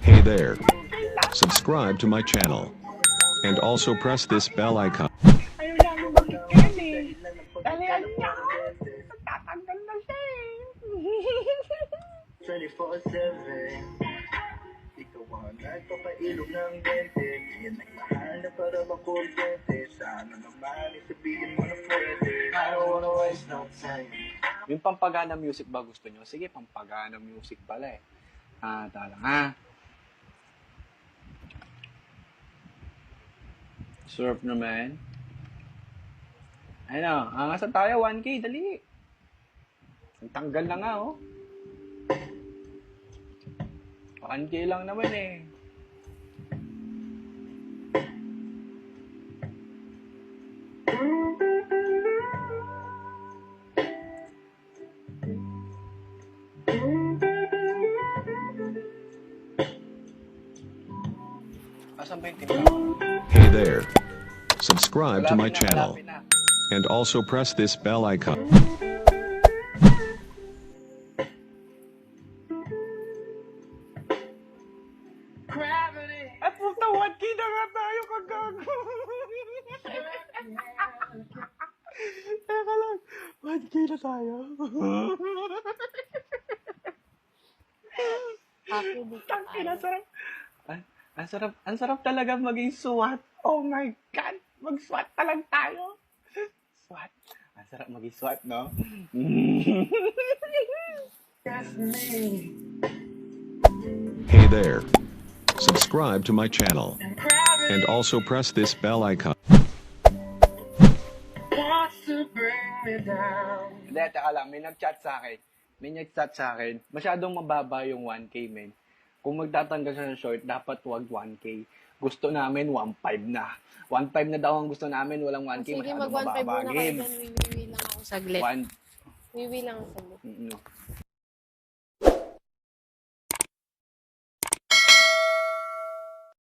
Hey there. Subscribe to my channel. And also press this bell icon. Ayaw namin mag-chicken eh. Dalihan niya. Tatanggal na siya eh. 24/7 Ikaw ang nagpapailog ng dente. Yan ay mahal na para makuryente. Sana naman isabihin mo na pwede. I don't wanna waste no time. Yung pampagana music ba gusto nyo? Sige, pampagana music pala eh. Tala nga. Surf naman. Ano, angasan tayo, 1K, dali. Tanggal na nga, oh. 1K lang naman eh. Asan ba yung tindahan? Hey there. Subscribe to my Malapit na, channel. malapit na. And also press this bell icon. At puta, 1K na nga tayo kagago. Teka lang, 1K na tayo. Happy di ka Tangina, tayo. sarap. Ang sarap talaga maging SWAT. Oh my God. Mag-SWAT na lang tayo. SWAT. Ang sarap maging SWAT, no? Hey there. Subscribe to my channel. And also press this bell icon. Hindi, teka lang, may nag-chat sa akin. Masyadong mababa yung 1K, men. Kung magtatanggal siya ng short, dapat wag 1K. Gusto namin 1.5 na. 1.5 na daw ang gusto namin, walang 1K. Sige, Masyadong mag-1.5 mababa, muna kayo game. dyan. Wiwi lang ako saglit. Wiwi lang ako saglit.